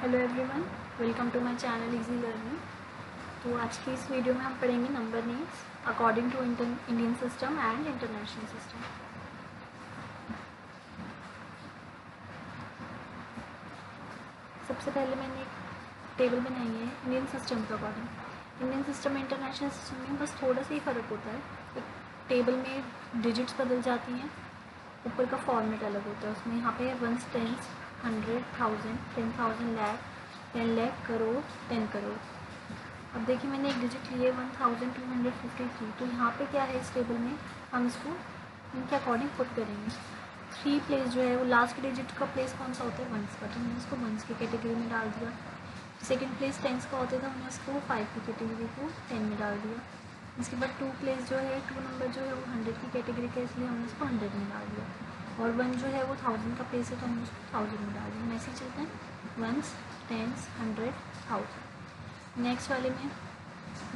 Hello everyone, welcome to my channel easy learning. तो आज की इस वीडियो में हम पढ़ेंगे number names according to Indian system and international system. सबसे पहले मैंने एक टेबल बनाई है इंडियन सिस्टम के अकॉर्डिंग। इंडियन सिस्टम में इंटरनेशनल सिस्टम में बस थोड़ा सा ही फ़र्क होता है। एक टेबल में डिजिट्स बदल जाती हैं, ऊपर का फॉर्मेट अलग होता है। उसमें यहाँ पे है वंस, टेंस, 100, 1000, 10,000, लाख, 10 लाख, करोड़, 10 करोड़। अब देखिए मैंने एक डिजिट लिए 1253। तो यहाँ पे क्या है इस टेबल में, हम इसको इनके अकॉर्डिंग पुट करेंगे। 3 प्लेस जो है वो लास्ट डिजिट का प्लेस कौन सा होता है, वंस का, तो हमने इसको वंस की कैटेगरी में डाल दिया। सेकंड प्लेस टेंस का होता था, हमने इसको 5 की कैटेगरी को 10 में डाल दिया। इसके बाद 2 प्लेस जो है 2 नंबर जो है वो 100 की कैटेगरी का, इसलिए हमने इसको 100 में डाल दिया। और 1 जो है वो 1000 का प्लेस है, तो हमने उसको 1000 में डाल दिया। ऐसे ही चलते हैं वंस, टेंस, 100, 1000। नेक्स्ट वाले में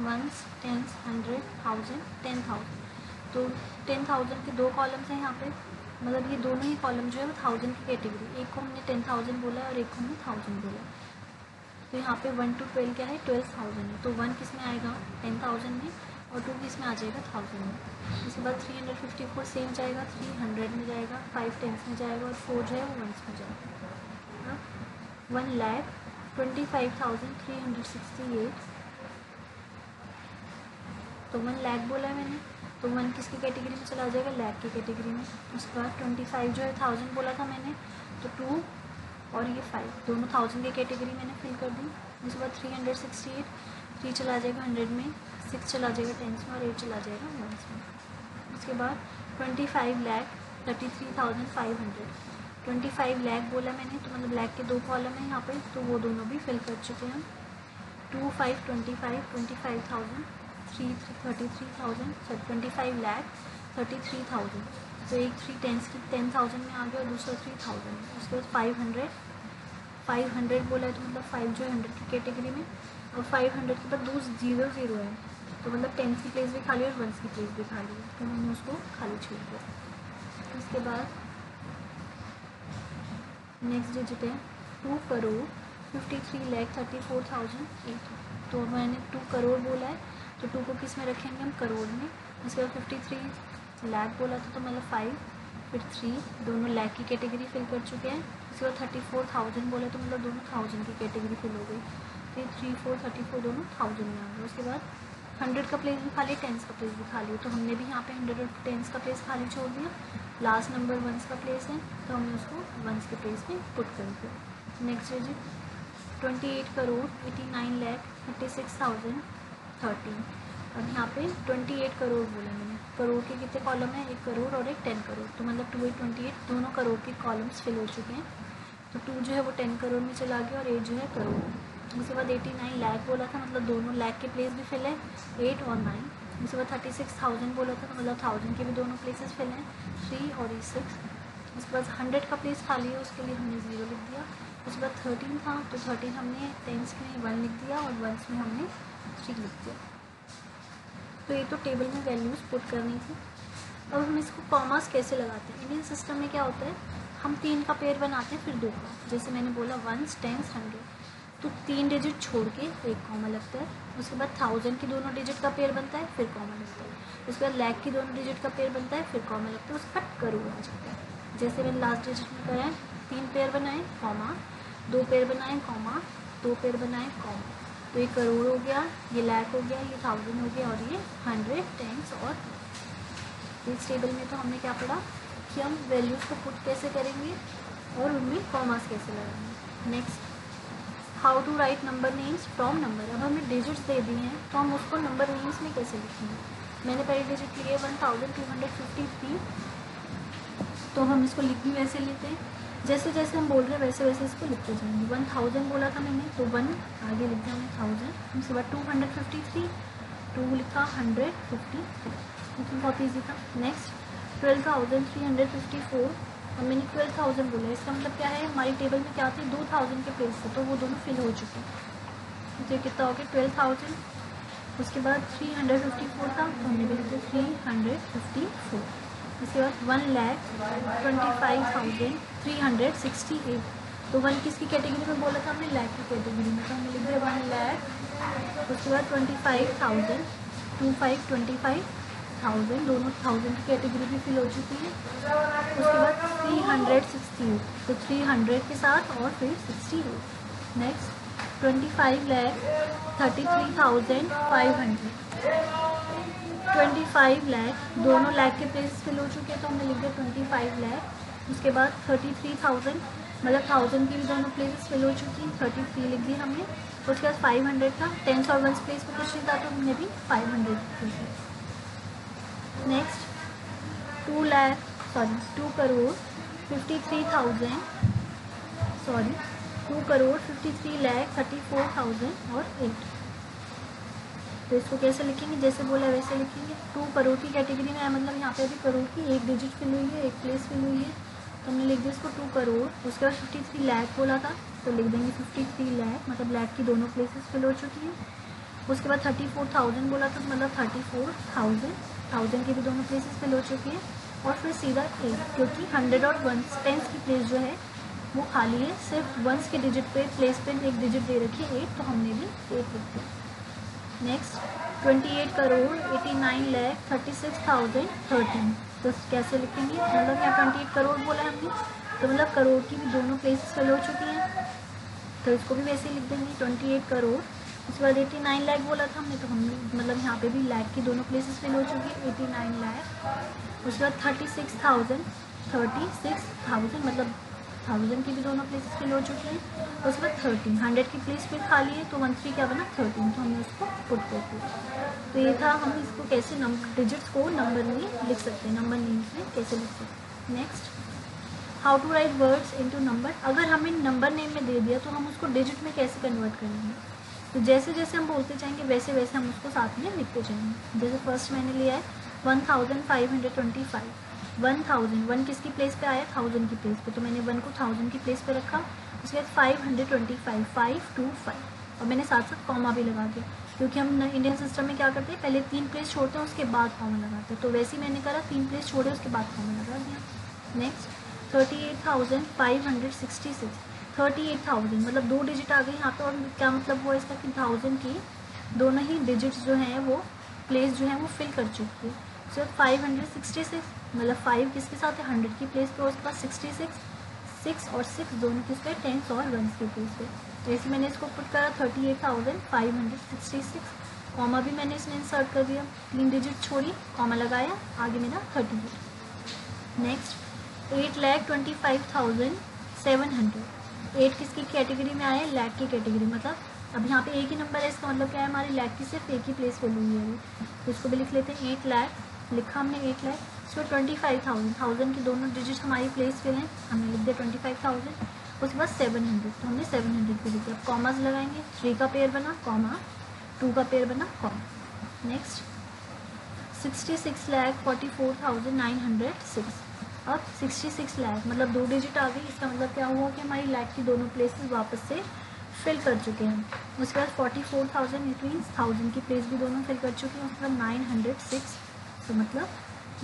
वंस, टेंस, 100, 1000, 10,000। तो 10,000 के 2 कॉलम्स हैं यहाँ पे, मतलब ये दोनों ही कॉलम जो है वो 1000 की कैटेगरी, एक को हमने 10,000 बोला है और एक को हमने 1000 बोला है। तो यहाँ पे 1 to 12 क्या है, 12,000 है। तो 1 किस में आएगा, 10,000 में, और 2 किस में आ जाएगा, 1000 में। इसके बाद 354 सेम जाएगा, 300 में जाएगा, 5 टेंस में जाएगा और 4 जो है वो वंस में जाएगा। 1,25,368। तो 1 लाख बोला है मैंने, तो 1 किसकी कैटेगरी में चला जाएगा, लाख की कैटेगरी में। उसके बाद 25 जो है 1000 बोला था मैंने, तो 2 और ये 5 दोनों 1000 की कैटेगरी मैंने फिल कर दी। उसके बाद 368, 3 चला जाएगा 100 में, 6 चला जाएगा टेंस में और 8 चला जाएगा वंस में। उसके बाद 25,33,500। 25 लाख बोला मैंने, तो मतलब लाख के 2 कॉलम है यहाँ पे, तो वो दोनों भी फिल कर चुके हैं। 2, 5, 25, 25,000, 3, 33,000, 25 लाख 33,000। तो एक 3 टेंस की 10,000 में आ गया और दूसरा 3,000 में। उसके बाद 500 बोला है, तो मतलब 5 जो है 100 की कैटेगरी में, और 500 के बाद 2 0 0 है, तो मतलब टेंस की प्लेस भी खाली और वंस की प्लेस भी खाली है, तो मैंने उसको खाली छोड़ दिया। उसके बाद नेक्स्ट डिजिट है 2 करोड़ 53,34,008। तो मैंने 2 करोड़ बोला है, तो 2 को किस में रखेंगे हम, करोड़ में। उसके बाद 53 लाख बोला था, तो मतलब 5 फिर 3, दोनों लाख की कैटेगरी फिल कर चुके हैं। उसके बाद 34,000 बोला, तो मतलब दोनों 1000 की कैटेगरी फिल हो गई। 3, 3, 4, 34 दोनों 1000 में आ गए। उसके बाद 100 का प्लेस भी खाली, टेंस का प्लेस भी खाली है, तो हमने भी यहाँ पे 100 और टेंस का प्लेस खाली छोड़ दिया। लास्ट नंबर वंस का प्लेस है, तो हमने उसको वंस के प्लेस में पुट कर दिया। Next digit 28 crore 89,36,013। अब यहाँ पे 28 करोड़ बोला मैंने, करोड़ के कितने कॉलम है, 1 करोड़ और एक 10 करोड़, तो मतलब 2 8 28 दोनों करोड़ के कॉलम्स फिल हो चुके हैं। तो 2 जो है वो 10 करोड़ में चला गया और 8 जो है करोड़। उसके बाद 89 लाख बोला था, मतलब दोनों लाख के प्लेस भी फिल है, 8 और 9। उसके बाद 36,000 बोला था, तो मतलब 1000 के भी दोनों प्लेसेस फिल हैं, 3 और 6। उसके बाद 100 का प्लेस खाली है, उसके लिए हमने 0 लिख दिया। उसके बाद 13 था, तो 13 हमने टेंस में 1 लिख दिया और वंस में हमने 3 लिख दिया। तो ये तो टेबल में वैल्यूज़ पुट करनी थी। अब हम इसको कॉमास कैसे लगाते हैं, इंडियन सिस्टम में क्या होता है, हम 3 का पेयर बनाते हैं फिर 2 का। जैसे मैंने बोला वंस, टेंस, 100, तो 3 डिजिट छोड़ के एक कॉमा लगता है। उसके बाद 1000 की दोनों डिजिट का पेयर बनता है, फिर कॉमा लगता है। उसके बाद लाख की दोनों डिजिट का पेयर बनता है, फिर कॉमा लगता है। उसके बाद करोड़ आ जाता है। जैसे मैंने लास्ट डिजिट में कहा है, 3 पेयर बनाए कॉमा, 2 पेयर बनाए कॉमा, 2 पेयर बनाए कॉमा, तो ये करोड़ हो गया, ये लाख हो गया, ये 1000 हो गया और ये 100, टेंस और इस टेबल में तो हमने क्या पढ़ा कि हम वैल्यूज़ को पुट कैसे करेंगे और उनमें कॉमास कैसे लगाएंगे। Next how to write number names from number. अब हमें डिजिट्स दे दी हैं, तो हम उसको नंबर नेम्स में कैसे लिखेंगे। मैंने पहले डिजिट लिए 1253, तो हम इसको लिख भी वैसे लेते हैं, जैसे जैसे हम बोल रहे हैं वैसे वैसे इसको लिखते जाएंगे। 1000 बोला था मैंने, तो 1 आगे लिख दिया हमने 1000। उसके बाद 253, 2 लिखा 153, बहुत ईजी था। नेक्स्ट 12,354, और मैंने 12,000 बोला, इसका मतलब क्या है, हमारी टेबल में क्या थे, 2000 के प्लेस थे, तो वो दोनों फिल हो चुके हैं। तो कितना हो गया 12,000। उसके बाद 354 था, तो हमने भी लिखा 354। इसके बाद 1,25,368, तो 1 किसकी कैटेगरी में बोला था हमने, लैख की कैटेगरी में, तो हमने लिख दिया 1 लाख। उसके बाद 25,000, 25,000 दोनों 1000 की कैटेगरी भी फिल हो चुकी है। उसके बाद 368, तो 300 के साथ और फिर 68। नेक्स्ट 25,33,500, 25 लाख दोनों लाख के प्लेस फिल हो चुके हैं, तो हमने लिख दिया 25 लाख। उसके बाद 33,000 मतलब 1000 की भी दोनों प्लेसेस फिल हो चुकी हैं, 33 लिख दी हमने। उसके बाद 500 था, 10 और 1 प्लेस में कुछ नहीं था, तो हमने भी 500 लिख दिया। नेक्स्ट 2 करोड़ 53,000, 2 करोड़ 53,34,000 और 8। तो इसको कैसे लिखेंगे, जैसे बोला वैसे लिखेंगे। 2 करोड़ की कैटेगरी में है, मतलब यहाँ पे भी करोड़ की एक डिजिट फिल हुई है, एक प्लेस फिल हुई है, तो हमने लिख दिया इसको 2 करोड़। उसके बाद 53 लाख बोला था, तो लिख देंगे 53 लाख, मतलब लाख की दोनों प्लेसेस फिल हो चुकी हैं। उसके बाद 34,000 बोला था, तो मतलब 34,000, 1000 की भी दोनों प्लेसेस फिल हो चुकी हैं। और फिर सीधा 8, क्योंकि 100 और 1 टेंस की प्लेस जो है वो खाली है, सिर्फ 1 के डिजिट पे प्लेस पे एक डिजिट दे रखी है 8, तो हमने भी 8 लिख दिया। नेक्स्ट 28 करोड़ 89,36,013, तो कैसे लिखेंगे, मतलब यहाँ 28 करोड़ बोला है हमने, तो मतलब करोड़ की भी दोनों प्लेसेस फिल हो चुकी हैं, तो इसको भी वैसे ही लिख देंगे 28 करोड़। उसके बाद 89 लाख बोला था हमने, तो हमने मतलब यहाँ पे भी लाख की दोनों प्लेसेस फिल हो चुकी है, 89 लाख। उसके बाद 36,000 मतलब 1000 की भी दोनों प्लेसेस फिल हो चुकी हैं। उसके बाद 100 की प्लेस फिर खाली है, तो 13 क्या बना 13, तो हमने उसको पुट कर दिया। तो ये था, हम इसको कैसे डिजिट्स को नंबर में लिख सकते हैं, नंबर नेम्स में कैसे लिख सकते हैं। Next how to write words into number. अगर हमें नंबर नेम में दे दिया तो हम उसको डिजिट में कैसे कन्वर्ट करेंगे, तो जैसे जैसे हम बोलते जाएंगे वैसे वैसे हम उसको साथ में लिखते जाएंगे। जैसे फर्स्ट मैंने लिया है 1525, 1000, 1 किसकी प्लेस पे आया, 1000 की प्लेस पे, तो मैंने 1 को 1000 की प्लेस पे रखा। उसके बाद 525, 525, और मैंने साथ साथ कॉमा भी लगा दिया, क्योंकि हम इंडियन सिस्टम में क्या करते हैं, पहले 3 प्लेस छोड़ते हैं उसके बाद कॉमा लगाते हैं, तो वैसे ही मैंने करा, 3 प्लेस छोड़े उसके बाद कॉमा लगा दिया। नेक्स्ट 38,566, 38,000 मतलब 2 डिजिट आ गई यहाँ पे, और क्या मतलब हुआ इसका कि 1000 की दोनों ही डिजिट्स जो हैं वो प्लेस जो है वो फिल कर चुकी है। सो 566 मतलब 5 किसके साथ है 100 की प्लेस पे, उसके बाद 66, 6 और 6 दोनों किस पे 10 और 1 की प्लेस पे। तो ऐसे मैंने इसको पुट करा 38,566, कॉमा भी मैंने इसमें इंसर्ट कर दिया, 3 डिजिट छोड़ी, कॉमा लगाया, आगे मेरा 38। नेक्स्ट 8,25,700, 8 किसकी कैटेगरी में आया, लाख की कैटेगरी, मतलब अब यहाँ पे एक ही नंबर है, इसका मतलब क्या है, हमारी लाख की सिर्फ एक ही प्लेस फिल हुई है, तो इसको भी लिख लेते हैं 8 लाख, लिखा हमने 8 लाख। इसको 25,000, 1000 की दोनों डिजिट हमारी प्लेस फिल हैं, हमने लिख दिया 25,000। उसके बाद 700, तो हमने 700 पे लिख दिया, कॉमास लगाएंगे, 3 का पेयर बना कॉमा, 2 का पेयर बना कॉमा। नेक्स्ट 66,44,906, अब 66 लाख मतलब 2 डिजिट आ गई, इसका मतलब क्या हुआ कि हमारी लाख की दोनों प्लेसेस वापस से फिल कर चुके हैं। उसके बाद 44,000 इट मीन्स 1000 की प्लेस भी दोनों फिल कर चुके हैं। उसके बाद 906, तो मतलब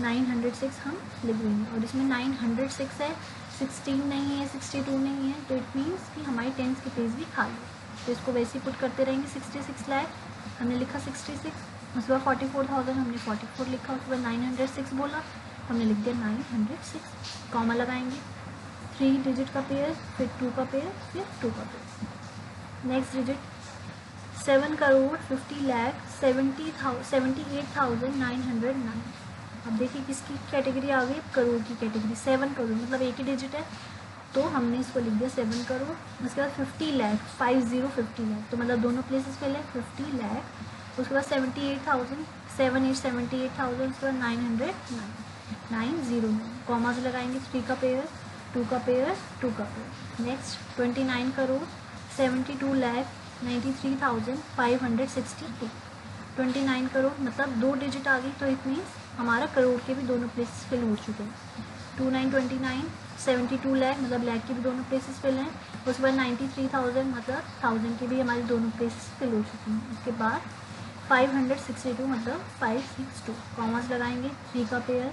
906 हम लिख देंगे, और इसमें 906 है, 16 नहीं है, 62 नहीं है, तो इट मीन्स कि हमारी टेंस की प्लेस भी खाली है, तो इसको वैसे ही पुट करते रहेंगे। 66 लाख हमने लिखा 66, उसके बाद 44,000 हमने 44 लिखा, उसके बाद 906 बोला, हमने लिख दिया 906, कॉमा लगाएंगे, 3 डिजिट का पेयर, फिर 2 का पेयर, फिर 2 का पेयर। नेक्स्ट डिजिट 7,50,78,909, अब देखिए किसकी कैटेगरी आ गई, करोड़ की कैटेगरी, 7 करोड़ मतलब एक ही डिजिट है, तो हमने इसको लिख दिया 7 करोड़। उसके बाद 50 लाख, 50 लाख, तो मतलब दोनों प्लेसेस पहले 50 लाख। उसके बाद 78,000, 78,000, उसके बाद 909, कॉमास लगाएंगे, 3 का पेयर, 2 का पेयर, 2 का पेयर। नेक्स्ट 29 करोड़ 72,93,562, 29 करोड़ मतलब 2 डिजिट आ गई, तो इट मीन्स हमारा करोड़ के भी दोनों प्लेसेस फिल हो चुके हैं। 2929, 72 लाख मतलब लाख की भी दोनों प्लेसेस फिल हैं। उसके बाद 93,000 मतलब 1000 की भी हमारी दोनों प्लेसेस फिल हो चुकी हैं। उसके बाद 562 मतलब 562, कॉमास लगाएंगे, 3 का पेयर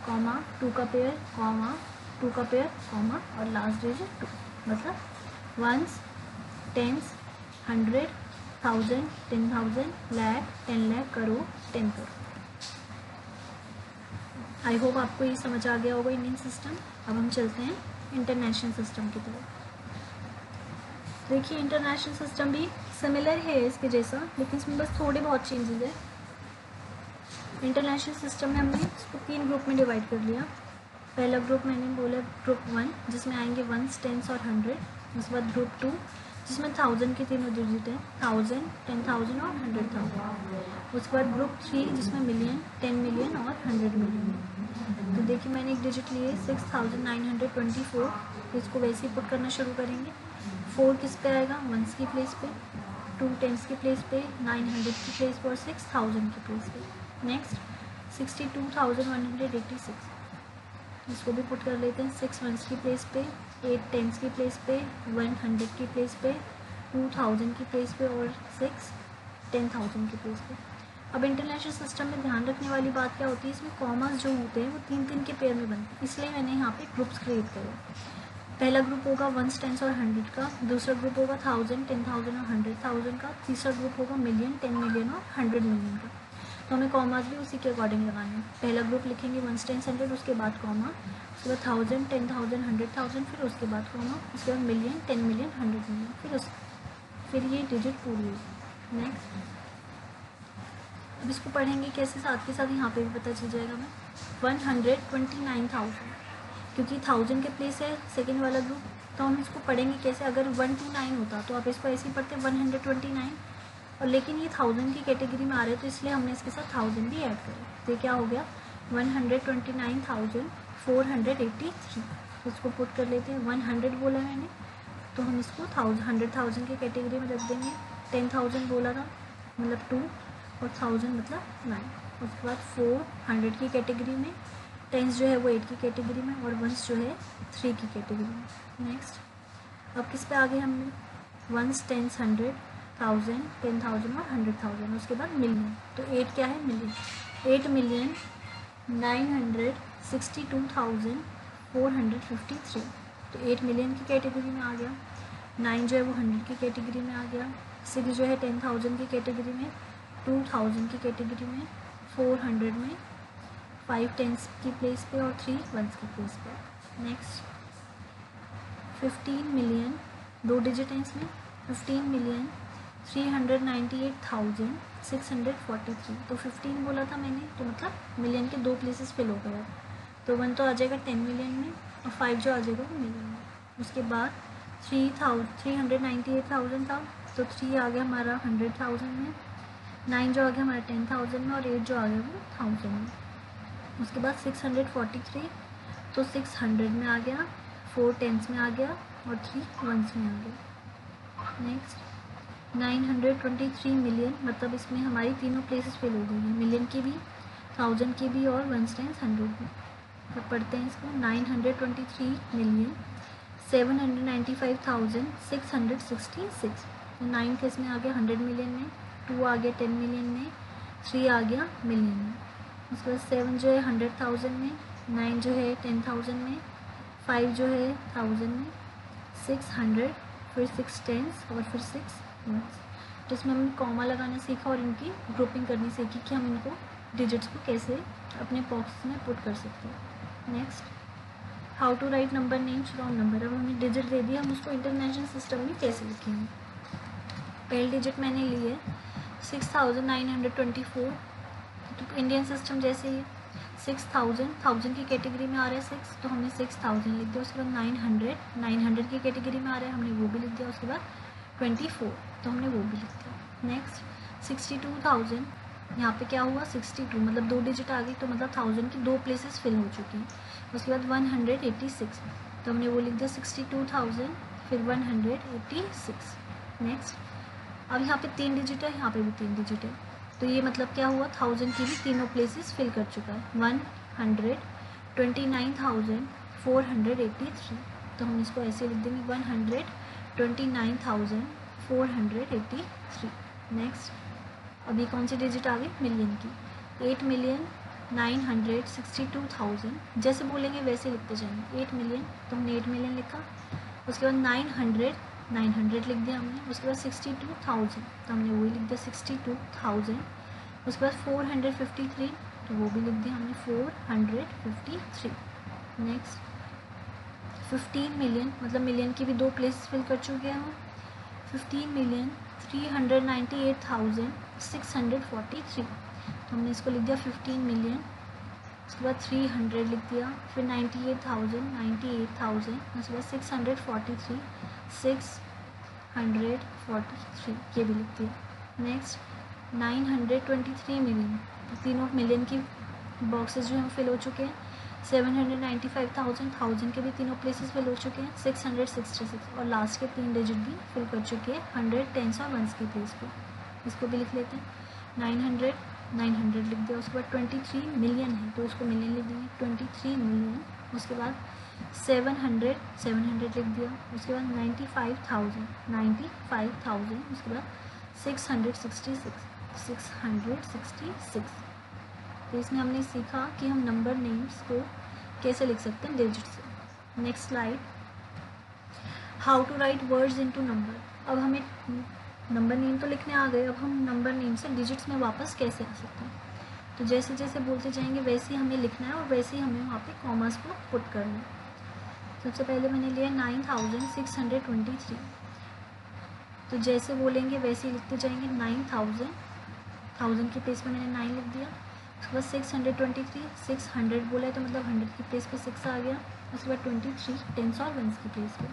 कॉमा, 2 का पेयर कॉमा, 2 का पेयर कॉमा, और लास्ट डिजिट 2। मतलब ones, tens, 100, 1000, 10,000, lakh, 10 lakh, crore, 10 crore. I hope आपको ये समझ आ गया होगा इंडियन सिस्टम। अब हम चलते हैं इंटरनेशनल सिस्टम की तरफ। देखिए इंटरनेशनल सिस्टम भी सिमिलर है इसके जैसा, लेकिन इसमें बस थोड़े बहुत चेंजेस है। इंटरनेशनल सिस्टम में हमने इसको 3 ग्रुप में डिवाइड कर लिया। पहला ग्रुप मैंने बोला ग्रुप 1, जिसमें आएंगे वंस, टेंस और 100। उसके बाद ग्रुप 2, जिसमें 1000 के तीनों डिजिट हैं, 1000, 10,000 और 100,000। उसके बाद ग्रुप 3, जिसमें मिलियन, 10 मिलियन और 100 मिलियन। तो देखिए मैंने एक डिजिट लिए 6924, तो इसको वैसे ही पुट करना शुरू करेंगे। 4 किस पे आएगा, वंस की प्लेस पे, 2 टेंस की प्लेस पे, 900 की प्लेस पे और 6000 की प्लेस पे। नेक्स्ट 62,186, इसको भी पुट कर लेते हैं। 6 वंस की प्लेस पे, 8 टेंस की प्लेस पे, 100 की प्लेस पे, 2000 की प्लेस पे और 6 10,000 की प्लेस पे। अब इंटरनेशनल सिस्टम में ध्यान रखने वाली बात क्या होती है, इसमें कॉमर्स जो होते हैं वो 3-3 के पेयर में बनते हैं, इसलिए मैंने यहाँ पे ग्रुप्स क्रिएट करे। पहला ग्रुप होगा वंस, टेंस और 100 का, दूसरा ग्रुप होगा 1000, 10,000 और 100,000 का, तीसरा ग्रुप होगा मिलियन, 10 मिलियन और 100 मिलियन का। तो हमें कॉमास भी उसी के अकॉर्डिंग लगाने हैं। पहला ग्रुप लिखेंगे वंस, टेंस, 100, उसके बाद कॉमा, उसके बाद 1000, 10,000, 100,000, फिर उसके बाद कॉमा, उसके बाद मिलियन, 10 मिलियन, 100 मिलियन, फिर ये डिजिट पूरी हुई। नेक्स्ट अब इसको पढ़ेंगे कैसे, साथ के साथ यहाँ पे भी पता चल जाएगा हमें। 129,000, क्योंकि 1000 के प्लेस है सेकेंड वाला ग्रुप, तो हम इसको पढ़ेंगे कैसे। अगर 129 होता तो आप इसको ऐसे ही पढ़ते 129, और लेकिन ये 1000 की कैटेगरी में आ रहे हैं तो इसलिए हमने इसके साथ 1000 भी ऐड करें। तो ये क्या हो गया 129,483। तो इसको पुट कर लेते हैं। 100 बोला मैंने तो हम इसको 100,000 की कैटेगरी में रख देंगे। 10,000 बोला था मतलब 2 और 1000 मतलब 9। उसके बाद 400 की कैटेगरी में, टेंस जो है वो 8 की कैटेगरी में और वंस जो है 3 की कैटेगरी में। नेक्स्ट अब किस पे आ गए हमने, वंस, टेंस, 100, 1000, 10,000 और 100,000। उसके बाद मिलियन, तो 8 क्या है मिलियन, 8,962,453। तो 8 मिलियन की कैटेगरी में आ गया। 9 जो है वो 100 की कैटेगरी में आ गया। 6 जो है 10,000 की कैटेगरी में, 2,000 की कैटेगरी में, 400 में, 5 टेंस की प्लेस पे और 3 वंस की प्लेस पे। नेक्स्ट 15 मिलियन, 2 डिजिट हैं इसमें, 15,398,643। तो 15 बोला था मैंने तो मतलब मिलियन के 2 प्लेसेस फिल हो गया। तो 1 तो आ जाएगा 10 मिलियन में और 5 जो आ जाएगा वो मिलियन में। उसके बाद 398,000 था तो 3 आ गया हमारा 100,000 में, 9 जो आ गया हमारा 10,000 में और 8 जो आ गया वो 1000 में। उसके बाद 643 तो 600 में आ गया, 4 टेंस में आ गया और 3 वंस में आ गया। नेक्स्ट 923 मिलियन, मतलब इसमें हमारी तीनों प्लेसेस फिल हो गई हैं, मिलियन की भी, 1000 की भी और वंस टेंस 100 भी। तो पढ़ते हैं इसको 923 मिलियन 795,666। 9 किस में आ गया 100 मिलियन में, 2 आ गया 10 मिलियन में, 3 आ गया मिलियन में। उसके बाद 7 जो है 100,000 में, 9 जो है 10,000 में, 5 जो है 1000 में, 600, फिर 6 टेंस और फिर 6 वंस। तो इसमें हमने कॉमा लगाना सीखा और इनकी ग्रुपिंग करनी सीखी कि हम इनको डिजिट्स को कैसे अपने बॉक्स में पुट कर सकते हैं। Next how to write number names from number. अब हमें डिजिट दे दिया, हम उसको इंटरनेशनल सिस्टम में कैसे लिखेंगे। पहली डिजिट मैंने ली है 6,924, तो इंडियन सिस्टम जैसे ही 1000 की कैटेगरी में आ रहा है 6, तो हमने 6000 लिख दिया। उसके बाद 900 की कैटेगरी में आ रहा है, हमने वो भी लिख दिया। उसके बाद 24 तो हमने वो भी लिख दिया। नेक्स्ट 62,000, यहाँ पे क्या हुआ 62 मतलब 2 डिजिट आ गई, तो मतलब 1000 की 2 प्लेसेस फिल हो चुकी हैं। उसके बाद 186 तो हमने वो लिख दिया 62,000 फिर 186। नेक्स्ट अब यहाँ पे 3 डिजिट है, यहाँ पे भी 3 डिजिट है, तो ये मतलब क्या हुआ 1000 की भी तीनों प्लेसेस फिल कर चुका है। 129,483, तो हम इसको ऐसे लिख देंगे 129,483। नेक्स्ट अभी कौन सी डिजिट आ गई मिलियन की, 8,962,000। जैसे बोलेंगे वैसे लिखते जाएंगे। 8 मिलियन तो हमने 8 मिलियन लिखा, उसके बाद 900 लिख दिया हमने। उसके बाद 62,000 तो हमने वही लिख दिया 62,000। उसके बाद 453 तो वो भी लिख दिया हमने 453। नेक्स्ट 15 मिलियन, मतलब मिलियन की भी दो प्लेसेस फिल कर चुके हैं हम। 15,398,643 तो हमने इसको लिख दिया 15 मिलियन। उसके बाद 300 लिख दिया, फिर 98,000 उसके बाद 643 ये भी लिख दिया। नेक्स्ट 923 मिलियन, तीनों मिलियन की बॉक्सेस जो हैं फिल हो चुके हैं। 795,000 के भी तीनों प्लेसेस फिल हो चुके हैं। 666 और लास्ट के 3 डिजिट भी फिल कर चुके हैं 100, 10 और 1 के प्लेस पे। इसको भी लिख लेते हैं। 900 लिख दिया। उसके बाद 23 मिलियन है तो उसको मिलियन लिख देंगे 23 मिलियन। उसके बाद 700 लिख दिया। उसके बाद 95,000 उसके बाद 666 तो इसमें हमने सीखा कि हम नंबर नेम्स को कैसे लिख सकते हैं डिजिट से। Next slide, how to write words into number. अब हमें नंबर नेम तो लिखने आ गए, अब हम नंबर नेम से डिजिट्स में वापस कैसे आ सकते हैं। तो जैसे जैसे बोलते जाएंगे वैसे ही हमें लिखना है और वैसे ही हमें वहाँ पे कॉमर्स को पुट करना है। सबसे पहले मैंने लिया 9,623 तो जैसे बोलेंगे वैसे ही लिखते जाएंगे। 9,000 के प्लेस पे मैंने 9 लिख दिया। उसके बाद 623 600 बोला है तो मतलब 100 की प्लेस पे 6 आ गया। उसके बाद 23 10 और 1 की प्लेस पे।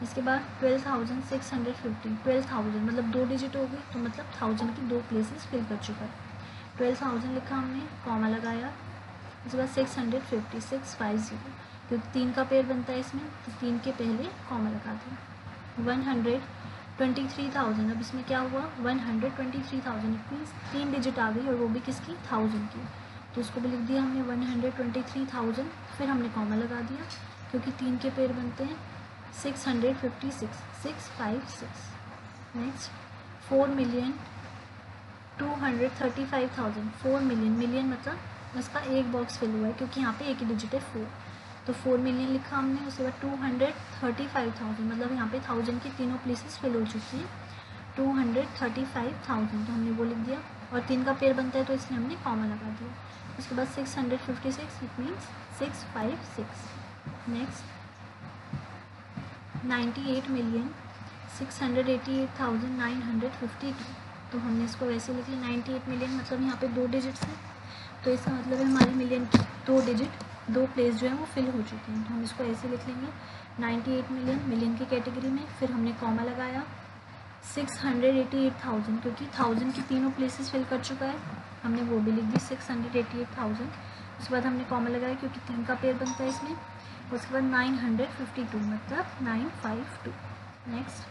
इसके बाद 12,650 12,000 मतलब 2 डिजिट हो गई तो मतलब 1000 की 2 प्लेसेस फिल कर चुका है। 12,000 लिखा हमने, कॉमा लगाया। उसके बाद 650 650 क्योंकि 3 का पेयर बनता है इसमें तो 3 के पहले कॉमा लगा दिया। 123,000 अब इसमें क्या हुआ 123,000 मीन्स 3 डिजिट आ गई और वो भी किसकी 1000 की तो उसको भी लिख दिया हमने 123,000। फिर हमने कॉमा लगा दिया क्योंकि 3 के पेयर बनते हैं 656 656। नेक्स्ट 4,235,000 4 मिलियन मतलब उसका एक बॉक्स फिल हुआ है क्योंकि यहाँ पे एक ही डिजिट है 4 तो 4 मिलियन लिखा हमने। उसके बाद 235,000 मतलब यहाँ पे 1000 की तीनों प्लेसेस फिल हो चुकी है 235,000 तो हमने वो लिख दिया और 3 का पेयर बनता है तो इसलिए हमने कॉमा लगा दिया। उसके बाद 656 इट मीन्स 656। नेक्स्ट 98,688,952 तो हमने इसको वैसे लिख लिया। 98 मिलियन मतलब यहाँ पे 2 डिजिट्स हैं तो इसका मतलब है हमारे मिलियन की 2 डिजिट 2 प्लेस जो है वो फिल हो चुके हैं तो हम इसको ऐसे लिख लेंगे 98 मिलियन की कैटेगरी में। फिर हमने कॉमा लगाया 688,000 क्योंकि 1000 की तीनों प्लेसेस फिल कर चुका है हमने वो भी लिख दी 688,000। उसके बाद हमने कॉमा लगाया क्योंकि 3 का पेयर बनता है इसमें। उसके बाद 952 मतलब 952। नेक्स्ट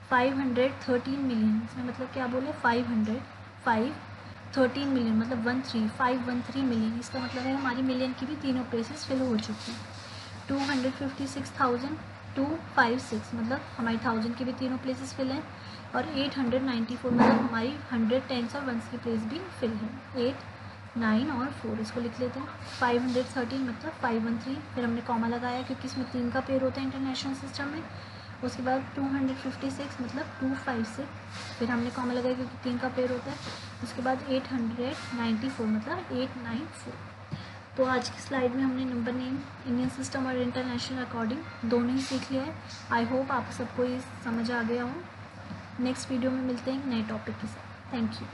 513 मिलियन इसमें मतलब क्या बोले 513 मिलियन मतलब 513 मिलियन इसका मतलब है हमारी मिलियन की भी तीनों प्लेसेस फिल हो चुकी हैं। 256,256 मतलब हमारी 1000 की भी तीनों प्लेसेस फिल हैं और 894 मतलब हमारी 100, 10 और 1 की प्लेस भी फिल है 8, 9 और 4 इसको लिख लेते हैं। 513 मतलब 513 फिर हमने कॉमा लगाया क्योंकि इसमें 3 का पेयर होता है इंटरनेशनल सिस्टम में। उसके बाद 256 मतलब 256 फिर हमने कॉमा लगाया क्योंकि 3 का पेयर होता है। उसके बाद 894 मतलब 894। तो आज की स्लाइड में हमने नंबर नेम इंडियन सिस्टम और इंटरनेशनल अकॉर्डिंग दोनों ही सीख लिया है। आई होप आप सबको ये समझ आ गया हो। नेक्स्ट वीडियो में मिलते हैं नए टॉपिक के साथ। Thank you.